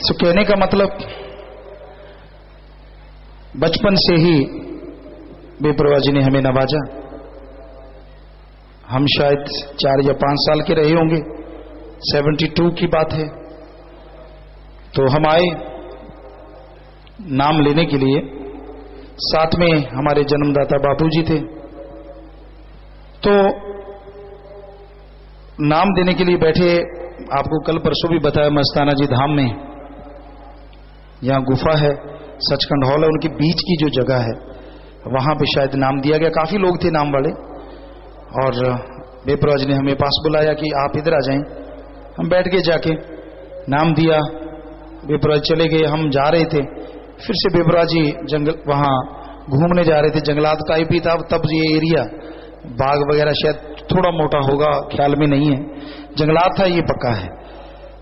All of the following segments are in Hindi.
सो कहने का मतलब बचपन से ही बेपरवाह जी ने हमें नवाजा। हम शायद 4 या 5 साल के रहे होंगे, 72 की बात है। तो हम आए नाम लेने के लिए, साथ में हमारे जन्मदाता बापूजी थे। तो नाम देने के लिए बैठे, आपको कल परसों भी बताया, मस्ताना जी धाम में यहां गुफा है, सचखंड हॉल है, उनके बीच की जो जगह है वहां पे शायद नाम दिया गया। काफी लोग थे नाम वाले, और बेपरवाह जी ने हमें पास बुलाया कि आप इधर आ जाएं। हम बैठ गए, जाके नाम दिया, बेपरवाह चले गए। हम जा रहे थे, फिर से बेपरवाह जी जंगल वहां घूमने जा रहे थे, जंगलात टाइप ही था तब ये एरिया, बाग वगैरह शायद थोड़ा मोटा होगा, ख्याल में नहीं है, जंगलात था ये पक्का है,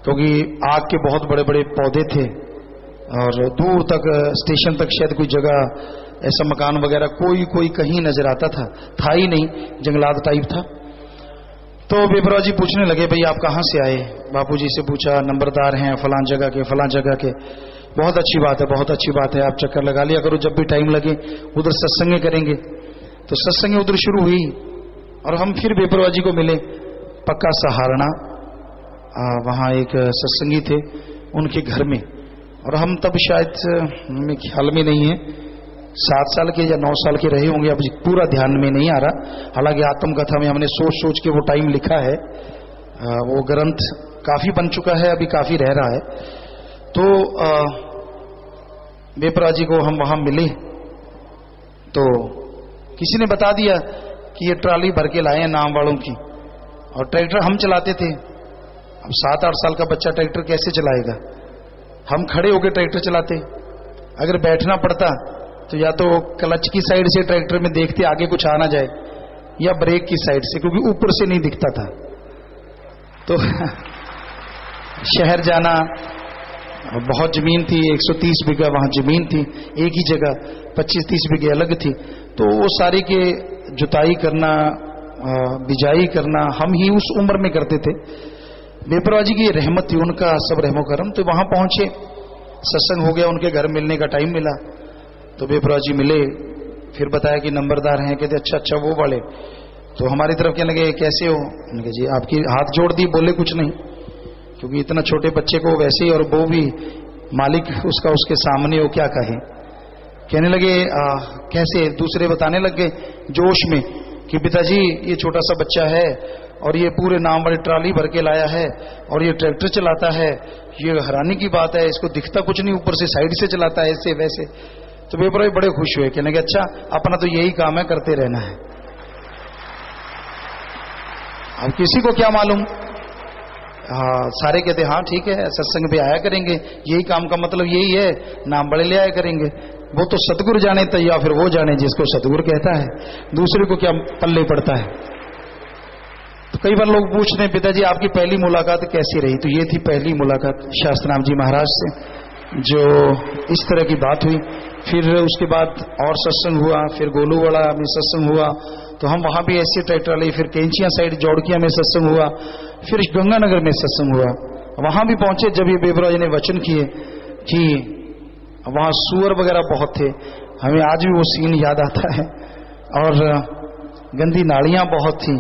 क्योंकि आग के बहुत बड़े बड़े पौधे थे और दूर तक स्टेशन तक शायद कोई जगह ऐसा मकान वगैरह कोई कहीं नजर आता था ही नहीं, जंगलात टाइप था। तो बेपरवाह जी पूछने लगे, भाई आप कहाँ से आए? बापूजी से पूछा, नंबरदार हैं फलां जगह के फलां जगह के। बहुत अच्छी बात है, बहुत अच्छी बात है, आप चक्कर लगा लिया करो, जब भी टाइम लगे उधर सत्संग करेंगे। तो सत्संग उधर शुरू हुई और हम फिर बेपरवाह जी को मिले पक्का सहारना, वहां एक सत्संगी थे उनके घर में, और हम तब शायद हमें ख्याल में नहीं है 7 साल के या 9 साल के रहे होंगे, अब पूरा ध्यान में नहीं आ रहा। हालांकि आत्मकथा में हमने सोच सोच के वो टाइम लिखा है, वो ग्रंथ काफी बन चुका है, अभी काफी रह रहा है। तो बेपरवाह जी को हम वहां मिले तो किसी ने बता दिया कि ये ट्राली भर के लाए हैं नाम वालों की, और ट्रैक्टर हम चलाते थे। अब 7-8 साल का बच्चा ट्रैक्टर कैसे चलाएगा? हम खड़े होकर ट्रैक्टर चलाते, अगर बैठना पड़ता तो या तो क्लच की साइड से ट्रैक्टर में देखते आगे कुछ आ ना जाए, या ब्रेक की साइड से, क्योंकि ऊपर से नहीं दिखता था। तो शहर जाना, बहुत जमीन थी, 130 बीघा वहां जमीन थी, एक ही जगह 25-30 बीघे अलग थी। तो वो सारी के जुताई करना, बिजाई करना हम ही उस उम्र में करते थे। बेपरवाह जी की रहमत थी, उनका सब रहमो करम। तो वहां पहुंचे, सत्संग हो गया, उनके घर मिलने का टाइम मिला। तो बेपरवाह जी मिले, फिर बताया कि नंबरदार हैं। कहते अच्छा वो वाले। तो हमारी तरफ कहने लगे, कैसे हो? उनके जी आपकी हाथ जोड़ दी, बोले कुछ नहीं, क्योंकि इतना छोटे बच्चे को वैसे ही, और वो भी मालिक उसका उसके सामने हो, क्या कहे। कहने लगे कैसे? दूसरे बताने लग गए जोश में कि पिताजी ये छोटा सा बच्चा है और ये पूरे नाम वाली ट्राली भर के लाया है और ये ट्रैक्टर चलाता है, ये हैरानी की बात है, इसको दिखता कुछ नहीं, ऊपर से साइड से चलाता है, ऐसे वैसे। तो बेपरवाह बड़े खुश हुए, कहने के अच्छा अपना तो यही काम है, करते रहना है। अब किसी को क्या मालूम, सारे कहते हाँ ठीक है, सत्संग पे आया करेंगे, यही काम का मतलब यही है, नाम बड़े ले आया करेंगे। वो तो सतगुरु जाने तो, या फिर वो जाने जिसको सतगुरु कहता है, दूसरे को क्या पल्ले पड़ता है। तो कई बार लोग पूछते हैं, पिताजी आपकी पहली मुलाकात कैसी रही? तो ये थी पहली मुलाकात शास्त्राम जी महाराज से, जो इस तरह की बात हुई। फिर उसके बाद और सत्संग हुआ, फिर गोलूवाड़ा में सत्संग हुआ, तो हम वहां भी ऐसे ट्रैक्टर लिए, फिर कैंचिया साइड जौड़किया में सत्संग हुआ, फिर गंगानगर में सत्संग हुआ। वहां भी पहुंचे जब ये बेपरवाह जी ने वचन किए कि वहां सुअर वगैरह बहुत थे, हमें आज भी वो सीन याद आता है, और गंदी नालियां बहुत थी,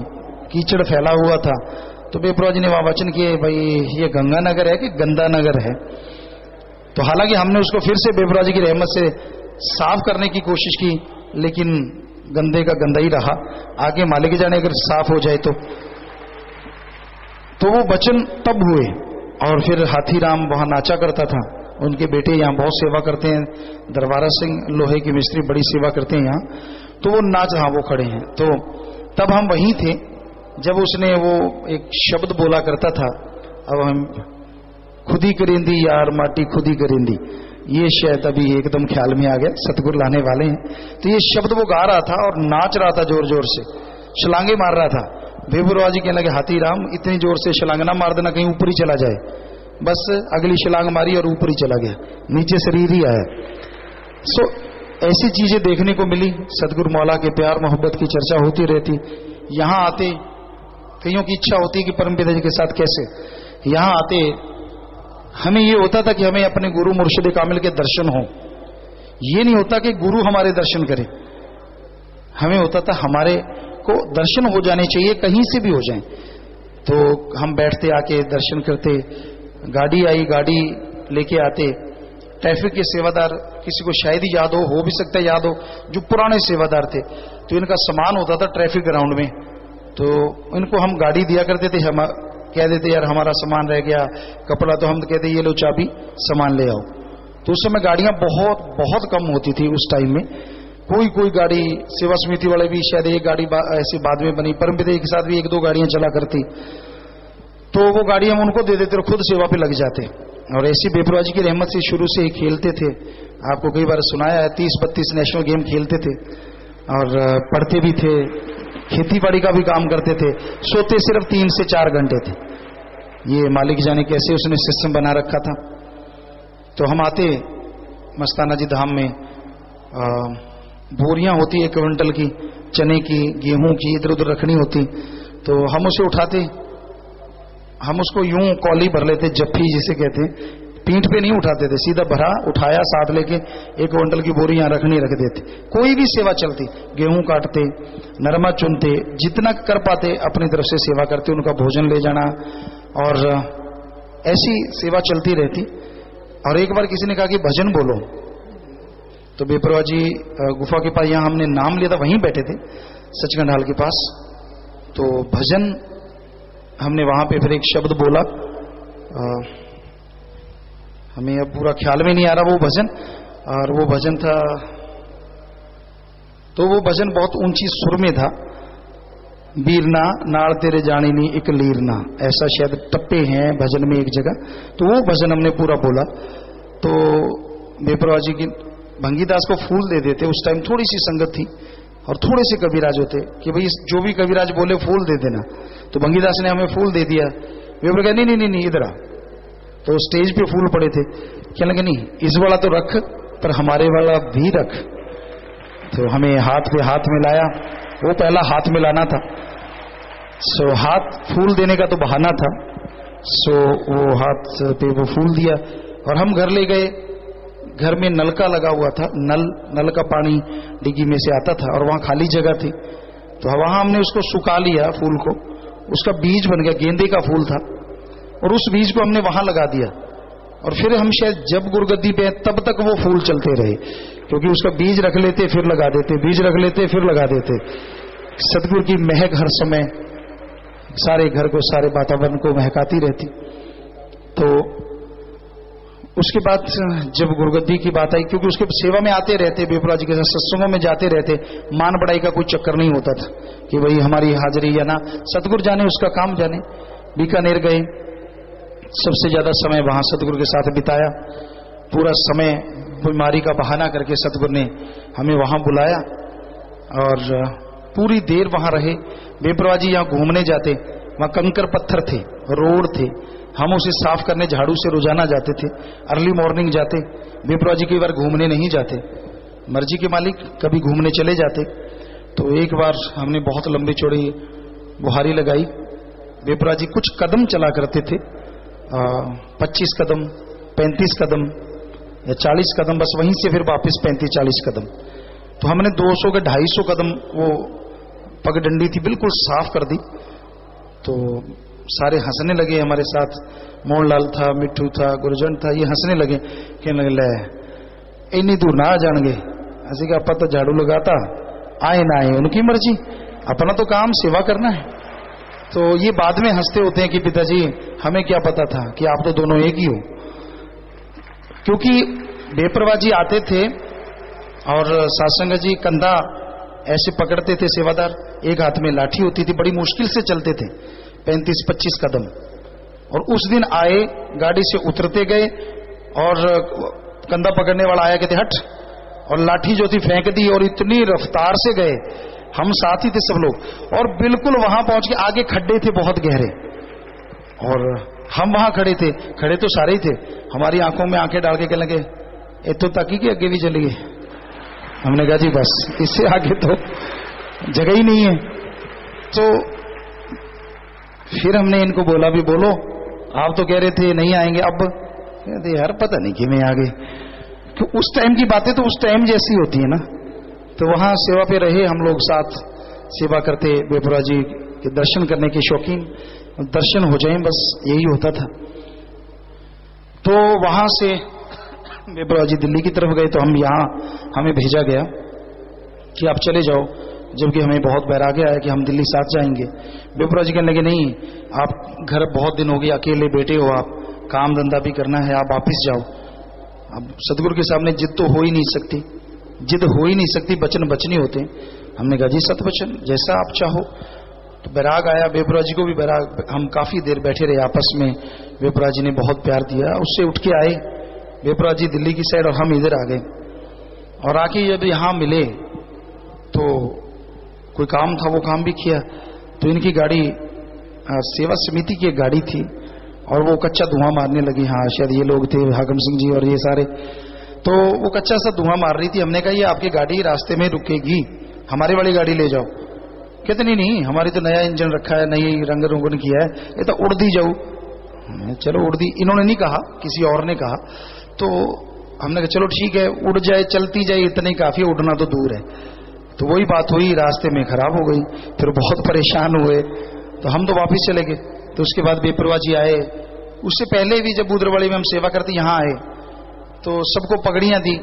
कीचड़ फैला हुआ था। तो बेपरवाह जी ने वहां वचन किए, भाई ये गंगानगर है कि गंदा नगर है? तो हालांकि हमने उसको फिर से बेपरवाह जी की रहमत से साफ करने की कोशिश की, लेकिन गंदे का गंदा ही रहा, आगे मालिक जाने अगर साफ हो जाए तो वो वचन तब हुए। और फिर हाथीराम वहां नाचा करता था, उनके बेटे यहाँ बहुत सेवा करते हैं, दरबारा सिंह लोहे के मिस्त्री बड़ी सेवा करते हैं यहाँ, तो वो नाच, हाँ वो खड़े हैं। तो तब हम वहीं थे जब उसने वो एक शब्द बोला करता था, अब हम खुदी करेंदी यार माटी खुदी करेंदी, ये शायद अभी एकदम ख्याल में आ गया, सतगुरु लाने वाले हैं। तो ये शब्द वो गा रहा था और नाच रहा था, जोर जोर से छलांगे मार रहा था। बेपरवाह जी कहने लगे, हाथीराम इतनी जोर से छलांग ना मार देना कहीं ऊपर ही चला जाए। बस अगली छलांग मारी और ऊपर ही चला गया, नीचे शरीर ही आया। सो ऐसी चीजें देखने को मिली। सतगुरु मौला के प्यार मोहब्बत की चर्चा होती रहती। यहाँ आते कईयों की इच्छा होती कि परम पिता जी के साथ कैसे, यहाँ आते हमें ये होता था कि हमें अपने गुरु मुर्शिद कामिल के दर्शन हो, ये नहीं होता कि गुरु हमारे दर्शन करे। हमें होता था हमारे को दर्शन हो जाने चाहिए, कहीं से भी हो जाएं। तो हम बैठते, आके दर्शन करते, गाड़ी आई, गाड़ी लेके आते। ट्रैफिक के सेवादार, किसी को शायद ही याद हो भी सकता है याद हो, जो पुराने सेवादार थे, तो इनका सामान होता था ट्रैफिक ग्राउंड में, तो इनको हम गाड़ी दिया करते थे। हम कह देते यार हमारा सामान रह गया, कपड़ा, तो हम कहते ये लो चाबी, सामान ले आओ। तो उस समय गाड़ियां बहुत बहुत कम होती थी उस टाइम में। कोई गाड़ी, सेवा समिति वाले भी शायद एक गाड़ी ऐसी बाद में बनी, परमपिता के साथ भी 1-2 गाड़ियां चला करती, तो वो गाड़ी हम उनको दे देते और खुद सेवा पे लग जाते। और ऐसी बेपरवाह जी की रहमत से शुरू से ही खेलते थे। आपको कई बार सुनाया है, 30-32 नेशनल गेम खेलते थे और पढ़ते भी थे, खेती बाड़ी का भी काम करते थे, सोते सिर्फ 3 से 4 घंटे थे। ये मालिक जाने कैसे उसने सिस्टम बना रखा था। तो हम आते मस्ताना जी धाम में, बोरियां होती 1 क्विंटल की, चने की, गेहूं की, इधर उधर रखनी होती, तो हम उसे उठाते, हम उसको यूं कॉली भर लेते, जफ्फी जिसे कहते हैं, पीठ पे नहीं उठाते थे, सीधा भरा, उठाया, साथ लेके 1 क्विंटल की बोरी यहां रखनी रख देते। कोई भी सेवा चलती, गेहूं काटते, नरमा चुनते, जितना कर पाते अपनी तरफ से सेवा करते, उनका भोजन ले जाना, और ऐसी सेवा चलती रहती। और एक बार किसी ने कहा कि भजन बोलो, तो बेपरवाह जी गुफा के पास, यहां हमने नाम लिया था, वहीं बैठे थे सचखंड हाल के पास, तो भजन हमने वहां पे फिर एक शब्द बोला, हमें अब पूरा ख्याल में नहीं आ रहा वो भजन, और वो भजन था, तो वो भजन बहुत ऊंची सुर में था, बीरना नाड़ तेरे जानी एक लीरना, ऐसा शायद टप्पे हैं भजन में एक जगह, तो वो भजन हमने पूरा बोला। तो बेपरवाह जी की भंगीदास को फूल दे देते, उस टाइम थोड़ी सी संगत थी और थोड़े से कविराज होते कि भाई जो भी कविराज बोले फूल दे देना, तो भंगीदास ने हमें फूल दे दिया। वे कहा नहीं इधर आ, तो स्टेज पे फूल पड़े थे, क्या लगे नहीं इस वाला तो रख, पर हमारे वाला भी रख। तो हमें हाथ पे हाथ मिलाया, वो पहला हाथ मिलाना था, सो हाथ फूल देने का तो बहाना था, सो वो हाथ पे वो फूल दिया और हम घर ले गए। घर में नलका लगा हुआ था, नल का पानी डिग्गी में से आता था और वहां खाली जगह थी, तो वहां हमने उसको सुखा लिया फूल को, उसका बीज बन गया, गेंदे का फूल था, और उस बीज को हमने वहां लगा दिया। और फिर हम शायद जब गुरगद्दी पे तब तक वो फूल चलते रहे, क्योंकि उसका बीज रख लेते फिर लगा देते, बीज रख लेते फिर लगा देते। सतगुरु की महक हर समय सारे घर को, सारे वातावरण को महकाती रहती। तो उसके बाद जब गुरगद्दी की बात आई, क्योंकि उसके सेवा में आते रहते, बेपरवाह जी के साथ सत्संगों में जाते रहते, मान बढ़ाई का कोई चक्कर नहीं होता था कि भाई हमारी हाजिरी या ना, सतगुरु जाने उसका काम जाने। बीकानेर गए, सबसे ज्यादा समय वहां सतगुरु के साथ बिताया, पूरा समय बीमारी का बहाना करके सतगुरु ने हमें वहां बुलाया और पूरी देर वहां रहे। बेपरवाह जी यहां घूमने जाते, वहां कंकर पत्थर थे, रोड थे, हम उसे साफ करने झाड़ू से रोजाना जाते थे, अर्ली मॉर्निंग जाते। बेपरवाह जी कई बार घूमने नहीं जाते, मर्जी के मालिक, कभी घूमने चले जाते। तो एक बार हमने बहुत लंबी चौड़ी बुहारी लगाई, बेपरवाह जी कुछ कदम चला करते थे, 25 कदम, 35 कदम या 40 कदम, बस वहीं से फिर वापस 35-40 कदम। तो हमने 200 के 250 कदम वो पगडंडी थी बिल्कुल साफ कर दी। तो सारे हंसने लगे हमारे साथ, मोहनलाल था, मिट्ठू था, गुरजन था, ये हंसने लगे, कहने लगे ले इन्नी दूर ना आ जाएंगे। ऐसे कि अपा तो झाड़ू लगाता, आए ना आए उनकी मर्जी, अपना तो काम सेवा करना है। तो ये बाद में हंसते होते हैं कि पिताजी हमें क्या पता था कि आप तो दोनों एक ही हो, क्योंकि बेपरवाह जी आते थे और सत्संग जी कंधा ऐसे पकड़ते थे सेवादार, एक हाथ में लाठी होती थी, बड़ी मुश्किल से चलते थे 35-25 कदम। और उस दिन आए, गाड़ी से उतरते गए और कंधा पकड़ने वाला आया, कहते हट, और लाठी जो थी फेंक दी और इतनी रफ्तार से गए, हम साथ ही थे सब लोग, और बिल्कुल वहां पहुंच के आगे खड्डे थे बहुत गहरे, और हम वहां खड़े थे, खड़े तो सारे ही थे, हमारी आंखों में आंखें डाल के कहने लगे इतो ताकि कि आगे भी चलिए। हमने कहा जी बस इससे आगे तो जगह ही नहीं है। तो फिर हमने इनको बोला भी बोलो, आप तो कह रहे थे नहीं आएंगे, अब कहते यार पता नहीं कि मैं आगे, तो उस टाइम की बातें तो उस टाइम जैसी होती है ना। तो वहां सेवा पे रहे हम लोग, साथ सेवा करते, बेपुरा जी के दर्शन करने के शौकीन, दर्शन हो जाए बस यही होता था। तो वहां से बेपुरा जी दिल्ली की तरफ गए, तो हम यहाँ हमें भेजा गया कि आप चले जाओ, जबकि हमें बहुत बैराग्य आया कि हम दिल्ली साथ जाएंगे। बेपुरा जी कहने लगे नहीं, आप घर बहुत दिन हो गए, अकेले बेटे हो आप, काम धंधा भी करना है, आप वापिस जाओ। अब सदगुरु के सामने जिद तो हो ही नहीं सकती, जिद हो ही नहीं सकती, वचन बचने होते। हमने कहा जी सत वचन, जैसा आप चाहो। तो बैराग आया, बेपुरा जी को भी बैराग। हम काफी देर बैठे रहे आपस में, बेपुरा जी ने बहुत प्यार दिया। उससे उठ के आए बेपुरा जी दिल्ली की साइड, और हम इधर आ गए। और आके जब यहां मिले तो कोई काम था, वो काम भी किया। तो इनकी गाड़ी सेवा समिति की एक गाड़ी थी, और वो कच्चा धुआं मारने लगी। हाँ शायद ये लोग थे, हाकम सिंह जी और ये सारे। तो वो कच्चा सा धुआं मार रही थी। हमने कहा ये आपकी गाड़ी रास्ते में रुकेगी, हमारी वाली गाड़ी ले जाओ। कहते नहीं, हमारी तो नया इंजन रखा है, नई रंग रोगन किया है, ये तो उड़ दी जाऊ। चलो उड़ दी, इन्होंने नहीं कहा, किसी और ने कहा। तो हमने कहा चलो ठीक है, उड़ जाए, चलती जाए, इतना ही काफी, उड़ना तो दूर है। तो वही बात हुई, रास्ते में खराब हो गई। फिर बहुत परेशान हुए, तो हम तो वापिस चले गए। तो उसके बाद बेपरवाह जी आए। उससे पहले भी जब बुदरवाड़ी में हम सेवा करते यहाँ आए, तो सबको पगड़ियां दी,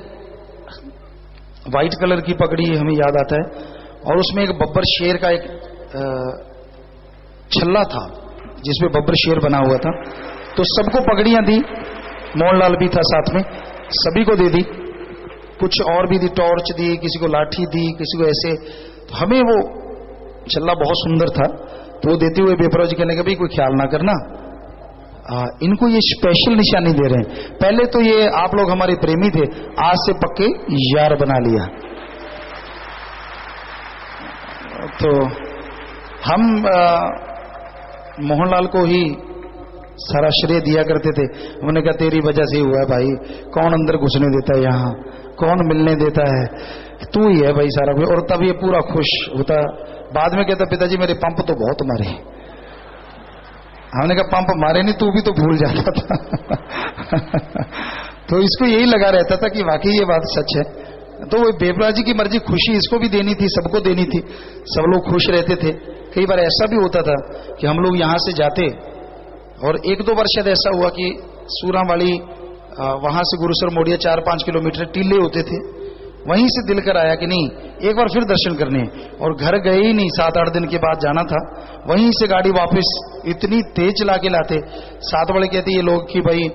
व्हाइट कलर की पगड़ी हमें याद आता है, और उसमें एक बब्बर शेर का एक छल्ला था जिसमें बब्बर शेर बना हुआ था। तो सबको पगड़ियां दी, मोहनलाल भी था साथ में, सभी को दे दी। कुछ और भी दी, टॉर्च दी, किसी को लाठी दी, किसी को ऐसे। तो हमें वो छल्ला बहुत सुंदर था, तो वो देते हुए बेपरवाह जी कहने का भाई कोई ख्याल ना करना, इनको ये स्पेशल निशानी दे रहे हैं। पहले तो ये आप लोग हमारे प्रेमी थे, आज से पक्के यार बना लिया। तो हम मोहनलाल को ही सारा श्रेय दिया करते थे। उन्होंने कहा तेरी वजह से हुआ है भाई, कौन अंदर घुसने देता है यहाँ, कौन मिलने देता है, तू ही है भाई सारा कुछ। और तब ये पूरा खुश होता। बाद में कहता पिताजी मेरे पंप तो बहुत मारे। हमने कहा पंप मारे नहीं, तू भी तो भूल जाता था। तो इसको यही लगा रहता था कि वाकई ये बात सच है। तो वो बेपरवाह जी की मर्जी, खुशी इसको भी देनी थी, सबको देनी थी, सब लोग खुश रहते थे। कई बार ऐसा भी होता था कि हम लोग यहां से जाते, और एक दो बार शायद ऐसा हुआ कि सूरा वाली वहां से गुरुसर मोड़िया 4-5 किलोमीटर टीले होते थे, वहीं से दिल कर आया कि नहीं एक बार फिर दर्शन करने, और घर गए ही नहीं, 7-8 दिन के बाद जाना था। वहीं से गाड़ी वापस इतनी तेज चला के लाते, साथ वाले कहते ये लोग कि भाई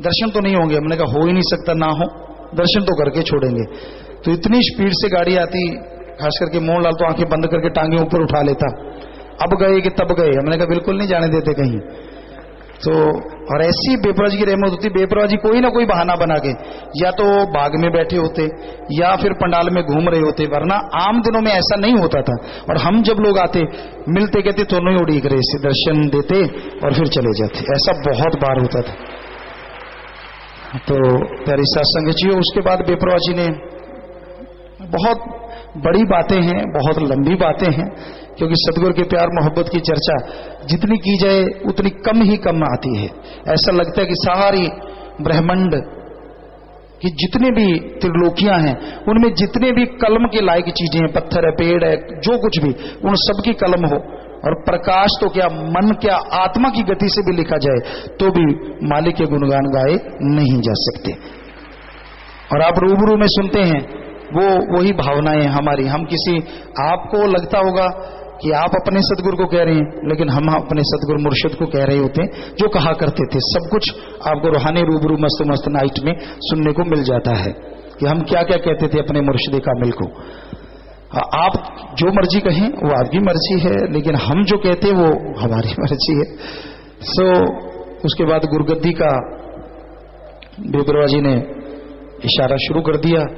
दर्शन तो नहीं होंगे। हमने कहा हो ही नहीं सकता, ना हो, दर्शन तो करके छोड़ेंगे। तो इतनी स्पीड से गाड़ी आती, खास करके मोहनलाल तो आंखें बंद करके टांगे ऊपर उठा लेता, अब गए कि तब गए। हमने कहा बिल्कुल नहीं जाने देते कहीं। तो और ऐसी बेपरवाह जी की रहमत होती, बेपरवाह जी कोई ना कोई बहाना बना के या तो बाग में बैठे होते या फिर पंडाल में घूम रहे होते, वरना आम दिनों में ऐसा नहीं होता था। और हम जब लोग आते, मिलते, कहते तो नहीं उड़ी करे, इसे दर्शन देते और फिर चले जाते। ऐसा बहुत बार होता था। तो प्यारी सत्संग जी, उसके बाद बेपरवाह जी ने बहुत बड़ी बातें हैं, बहुत लंबी बातें हैं, क्योंकि सतगुरु के प्यार मोहब्बत की चर्चा जितनी की जाए उतनी कम ही कम आती है। ऐसा लगता है कि सारी ब्रह्मांड की जितने भी त्रिलोकियां हैं, उनमें जितने भी कलम के लायक चीजें हैं, पत्थर है, पेड़ है, जो कुछ भी, उन सब की कलम हो। और प्रकाश तो क्या, मन क्या, आत्मा की गति से भी लिखा जाए तो भी मालिक के गुणगान गाए नहीं जा सकते। और आप रूबरू में सुनते हैं वो वही भावनाएं हमारी। हम किसी, आपको लगता होगा कि आप अपने सतगुरु को कह रहे हैं, लेकिन हम अपने सतगुरु मुर्शिद को कह रहे होते हैं जो कहा करते थे। सब कुछ आपको रूहानी रूबरू मस्त मस्त नाइट में सुनने को मिल जाता है कि हम क्या क्या कहते थे अपने मुर्शिद कामिल को। आप जो मर्जी कहें वो आपकी मर्जी है, लेकिन हम जो कहते हैं वो हमारी मर्जी है। उसके बाद गुरगद्दी का बेपरवाह जी ने इशारा शुरू कर दिया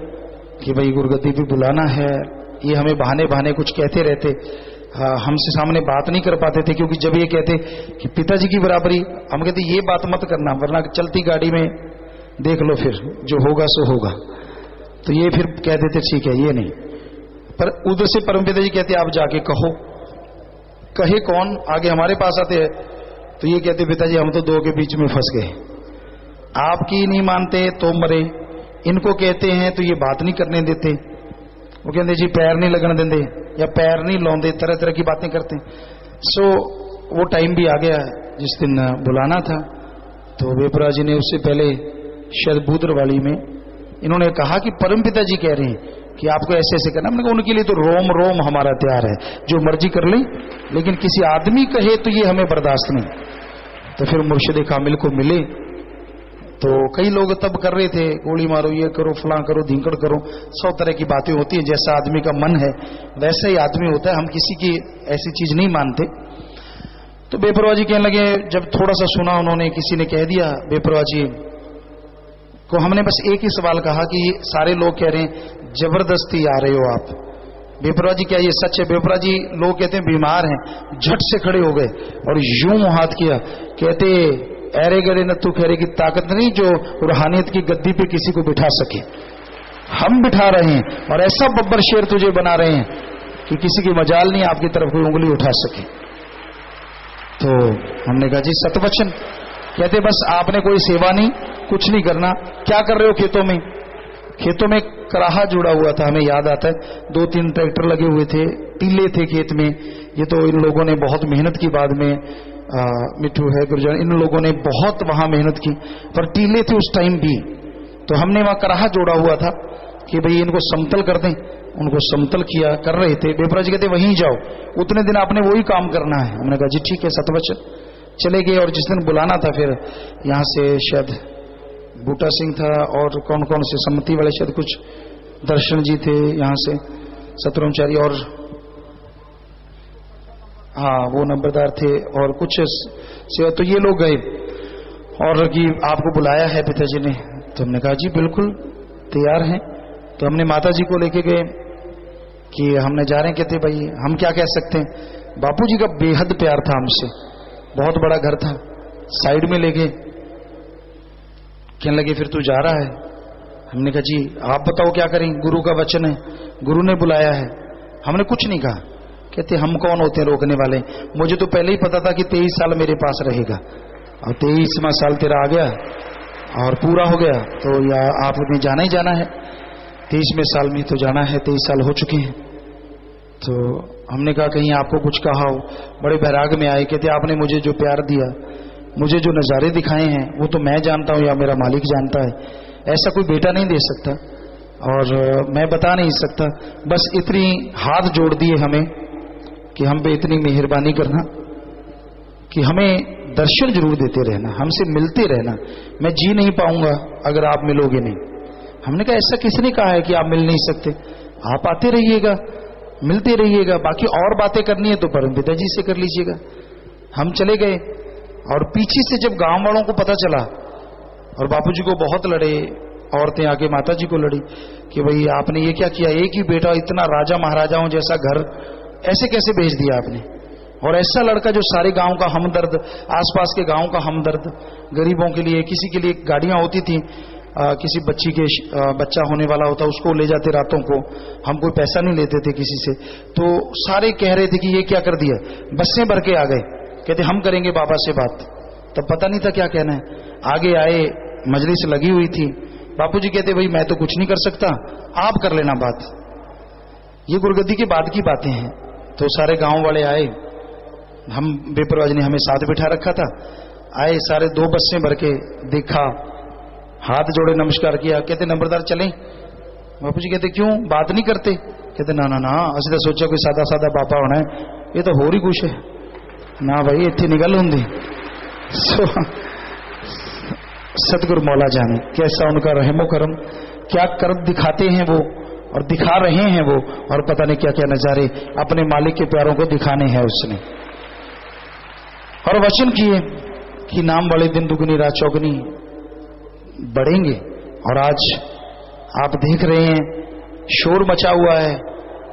कि भाई गुरगद्दी भी बुलाना है। ये हमें बहाने बहाने कुछ कहते रहते, हमसे सामने बात नहीं कर पाते थे, क्योंकि जब ये कहते कि पिताजी की बराबरी, हम कहते ये बात मत करना, वरना चलती गाड़ी में देख लो, फिर जो होगा सो होगा। तो ये फिर कह देते ठीक है ये नहीं। पर उधर से परमपिता जी कहते आप जाके कहो। कहे कौन? आगे हमारे पास आते हैं तो ये कहते पिताजी हम तो दो के बीच में फंस गए, आपकी नहीं मानते तो मरे, इनको कहते हैं तो ये बात नहीं करने देते, वो कहते जी पैर नहीं लगन देंगे या पैर नहीं लाते, तरह तरह की बातें करते हैं। सो वो टाइम भी आ गया जिस दिन बुलाना था, तो वेपरा जी ने उससे पहले शायद बूदरवाली में इन्होंने कहा कि परमपिता जी कह रहे हैं कि आपको ऐसे ऐसे करना। हमने कहा उनके लिए तो रोम रोम हमारा तैयार है, जो मर्जी कर लें, लेकिन किसी आदमी कहे तो ये हमें बर्दाश्त नहीं। तो फिर मुर्शिद कामिल को मिले तो कई लोग तब कर रहे थे गोली मारो, ये करो, फलां करो, धिंकड़ करो, 100 तरह की बातें होती है। जैसा आदमी का मन है वैसा ही आदमी होता है, हम किसी की ऐसी चीज नहीं मानते। तो बेपरवाह जी कहने लगे, जब थोड़ा सा सुना उन्होंने, किसी ने कह दिया बेपरवाह जी को, हमने बस एक ही सवाल कहा कि सारे लोग कह रहे हैं जबरदस्ती आ रहे हो आप, बेपरवाह जी क्या ये सच है? बेपरवाह जी लोग कहते हैं बीमार हैं, झट से खड़े हो गए और यूं हाथ किया, कहते अरे गरे न तू खैरे की ताकत नहीं जो रूहानियत की गद्दी पे किसी को बिठा सके, हम बिठा रहे हैं और ऐसा बब्बर शेर तुझे बना रहे हैं कि किसी की मजाल नहीं आपकी तरफ कोई उंगली उठा सके। तो हमने कहा जी सतवचन। कहते बस आपने कोई सेवा नहीं, कुछ नहीं करना। क्या कर रहे हो खेतों में? खेतों में कराहा जुड़ा हुआ था, हमें याद आता है, 2-3 ट्रैक्टर लगे हुए थे, टीले थे खेत में। ये तो इन लोगों ने बहुत मेहनत की, बाद में मिठू है गुरजान, इन लोगों ने बहुत वहां मेहनत की, पर टीले थे उस टाइम भी। तो हमने वहां कराहा जोड़ा हुआ था कि भाई इनको समतल कर दें, उनको समतल किया, कर रहे थे। बेपरा जी कहते वहीं जाओ, उतने दिन आपने वही काम करना है। हमने कहा जी ठीक है सतवचन। चले गए और जिस दिन बुलाना था फिर यहाँ से शायद बूटा सिंह था और कौन कौन से सम्मति वाले शायद कुछ दर्शन जी थे, यहाँ से सतरमचारी और हाँ वो नंबरदार थे और कुछ सेवा, तो ये लोग गए और कि आपको बुलाया है पिताजी ने। तो हमने कहा जी बिल्कुल तैयार हैं। तो हमने माता जी को लेके गए कि हमने जा रहे हैं। कहते भाई हम क्या कह सकते हैं, बापूजी का बेहद प्यार था हमसे, बहुत बड़ा घर था, साइड में ले गए। कहने लगे फिर तू जा रहा है? हमने कहा जी आप बताओ क्या करें, गुरु का वचन है, गुरु ने बुलाया है। हमने कुछ नहीं कहा। कहते हम कौन होते हैं रोकने वाले, मुझे तो पहले ही पता था कि 23 साल मेरे पास रहेगा और 23वां साल तेरा आ गया और पूरा हो गया, तो या आपने जाना ही जाना है, 23वें साल में तो जाना है, 23 साल हो चुके हैं। तो हमने कहा कहीं आपको कुछ कहा हो। बड़े बैराग में आए, कहते आपने मुझे जो प्यार दिया, मुझे जो नज़ारे दिखाए हैं वो तो मैं जानता हूं या मेरा मालिक जानता है, ऐसा कोई बेटा नहीं दे सकता और मैं बता नहीं सकता। बस इतनी हाथ जोड़ दिए हमें कि हम पे इतनी मेहरबानी करना कि हमें दर्शन जरूर देते रहना, हमसे मिलते रहना। मैं जी नहीं पाऊंगा अगर आप मिलोगे नहीं। हमने कहा ऐसा किसने कहा है कि आप मिल नहीं सकते, आप आते रहिएगा, मिलते रहिएगा, बाकी और बातें करनी है तो परमपिता जी से कर लीजिएगा। हम चले गए और पीछे से जब गांव वालों को पता चला और बापूजी को बहुत लड़े, औरतें आके माता जी को लड़ी कि भाई आपने ये क्या किया, एक ही बेटा, इतना राजा महाराजाओं जैसा घर ऐसे कैसे भेज दिया आपने, और ऐसा लड़का जो सारे गांव का हमदर्द, आसपास के गांव का हमदर्द, गरीबों के लिए, किसी के लिए गाड़ियां होती थी, किसी बच्ची के बच्चा होने वाला होता उसको ले जाते रातों को, हम कोई पैसा नहीं लेते थे किसी से। तो सारे कह रहे थे कि ये क्या कर दिया, बसें भर के आ गए, कहते हम करेंगे बाबा से बात। तब पता नहीं था क्या कहना है। आगे आए, मजलिस लगी हुई थी, बापूजी कहते भाई मैं तो कुछ नहीं कर सकता, आप कर लेना बात। ये गुरगद्दी के बाद की बातें हैं। तो सारे गांव वाले आए, हम बेपरवाह ने हमें साथ बिठा रखा था, आए सारे, 2 बसें भर के, देखा, हाथ जोड़े, नमस्कार किया। कहते नंबरदार चलें? बापू जी कहते क्यों, बात नहीं करते? कहते ना ना ना, असं तो सोचा कोई सादा सादा बापा होना है, ये तो हो ही कुछ है ना भाई, इतनी निगल होंगी। सतगुरु मौला जाने कैसा उनका रहमो करम, क्या कर दिखाते हैं वो और दिखा रहे हैं वो, और पता नहीं क्या क्या नजारे अपने मालिक के प्यारों को दिखाने हैं उसने। और वचन किए कि नाम वाले दिन दुगनी रात चौगनी बढ़ेंगे। और आज आप देख रहे हैं शोर मचा हुआ है,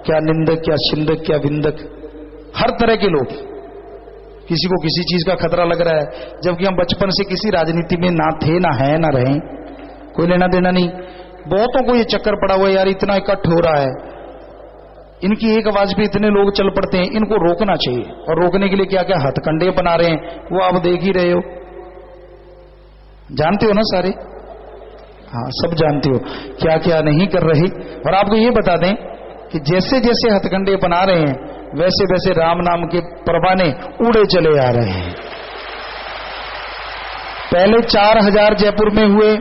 क्या निंदक, क्या छिंदक, क्या विंदक, हर तरह के लोग, किसी को किसी चीज का खतरा लग रहा है, जबकि हम बचपन से किसी राजनीति में ना थे, ना है, ना रहे, कोई लेना देना नहीं। बहुतों को ये चक्कर पड़ा हुआ है यार, इतना इकट्ठ हो रहा है, इनकी एक आवाज पे इतने लोग चल पड़ते हैं, इनको रोकना चाहिए। और रोकने के लिए क्या क्या हथकंडे बना रहे हैं वो आप देख ही रहे हो। जानते हो ना सारे? हाँ, सब जानते हो क्या क्या नहीं कर रही। और आपको ये बता दें कि जैसे जैसे हथकंडे बना रहे हैं वैसे वैसे राम नाम के परवाने उड़े चले आ रहे हैं। पहले 4000 जयपुर में हुए,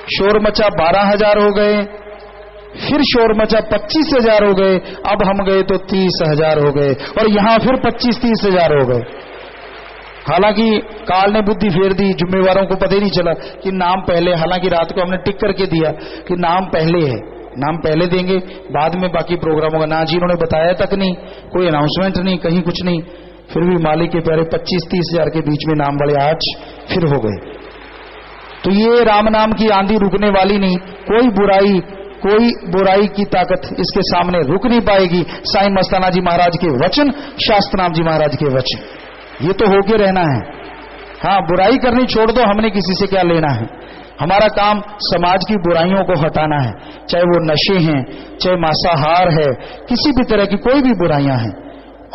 शोर मचा 12000 हो गए, फिर शोर मचा 25000 हो गए, अब हम गए तो 30000 हो गए, और यहां फिर 25-30 हजार हो गए। हालांकि काल ने बुद्धि फेर दी, जिम्मेवारों को पता ही नहीं चला कि नाम पहले, हालांकि रात को हमने टिक करके दिया कि नाम पहले है, नाम पहले देंगे, बाद में बाकी प्रोग्राम होगा। ना जी इन्होंने बताया तक नहीं, कोई अनाउंसमेंट नहीं, कहीं कुछ नहीं, फिर भी मालिक के प्यारे 25-30 हजार के बीच में नाम बड़े आज फिर हो गए। तो ये राम नाम की आंधी रुकने वाली नहीं, कोई बुराई की ताकत इसके सामने रुक नहीं पाएगी। साईं मस्ताना जी महाराज के वचन, शास्त्रनाम जी महाराज के वचन, ये तो होके रहना है। हाँ, बुराई करनी छोड़ दो, हमने किसी से क्या लेना है। हमारा काम समाज की बुराइयों को हटाना है, चाहे वो नशे हैं, चाहे मांसाहार है, किसी भी तरह की कोई भी बुराइयां हैं।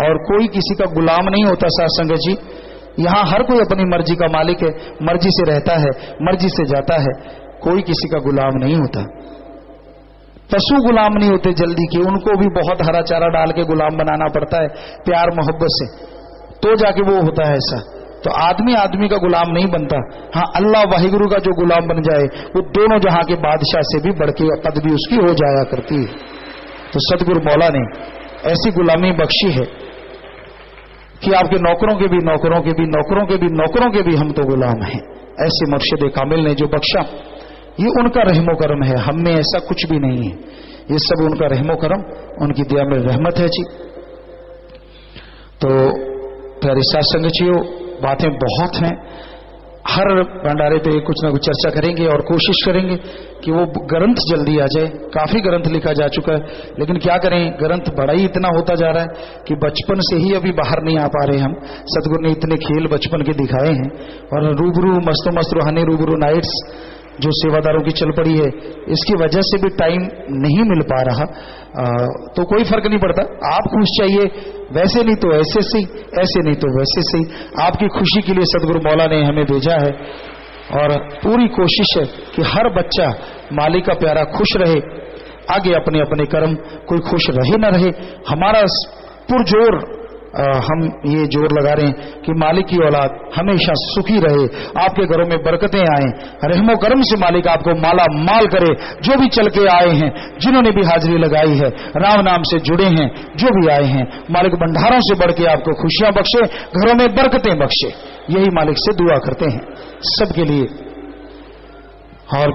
और कोई किसी का गुलाम नहीं होता साथ संगत जी। यहां हर कोई अपनी मर्जी का मालिक है, मर्जी से रहता है, मर्जी से जाता है, कोई किसी का गुलाम नहीं होता। पशु गुलाम नहीं होते जल्दी के, उनको भी बहुत हरा चारा डाल के गुलाम बनाना पड़ता है प्यार मोहब्बत से, तो जाके वो होता है ऐसा। तो आदमी का गुलाम नहीं बनता। हाँ, अल्लाह वाहिगुरु का जो गुलाम बन जाए वो दोनों जहां के बादशाह से भी बढ़ के पदवी उसकी हो जाया करती है। तो सदगुरु मौला ने ऐसी गुलामी बख्शी है कि आपके नौकरों के भी नौकरों के भी नौकरों के भी नौकरों के भी हम तो गुलाम हैं। ऐसे मुर्शिद कामिल ने जो बख्शा, ये उनका रहमो करम है, हम में ऐसा कुछ भी नहीं है। ये सब उनका रहमो करम, उनकी दया में रहमत है जी। तो प्यारे साथ संगतियों, बातें बहुत हैं, हर भंडारे पे कुछ ना कुछ चर्चा करेंगे और कोशिश करेंगे कि वो ग्रंथ जल्दी आ जाए। काफी ग्रंथ लिखा जा चुका है, लेकिन क्या करें, ग्रंथ बड़ा ही इतना होता जा रहा है कि बचपन से ही अभी बाहर नहीं आ पा रहे हम। सतगुरु ने इतने खेल बचपन के दिखाए हैं, और रूबरू मस्त रूहानी रूबरू नाइट्स जो सेवादारों की चल पड़ी है, इसकी वजह से भी टाइम नहीं मिल पा रहा। तो कोई फर्क नहीं पड़ता, आप खुश चाहिए वैसे, नहीं तो ऐसे सही, ऐसे नहीं तो वैसे सही। आपकी खुशी के लिए सदगुरु मौला ने हमें भेजा है, और पूरी कोशिश है कि हर बच्चा मालिक का प्यारा खुश रहे। आगे अपने अपने कर्म, कोई खुश रहे न रहे, हमारा पुरजोर हम ये जोर लगा रहे हैं कि मालिक की औलाद हमेशा सुखी रहे, आपके घरों में बरकतें आए, रहमो करम से मालिक आपको माला माल करे। जो भी चल के आए हैं, जिन्होंने भी हाजिरी लगाई है, राम नाम से जुड़े हैं, जो भी आए हैं, मालिक भंडारों से बढ़ के आपको खुशियां बख्शे, घरों में बरकतें बख्शे। यही मालिक से दुआ करते हैं सबके लिए। और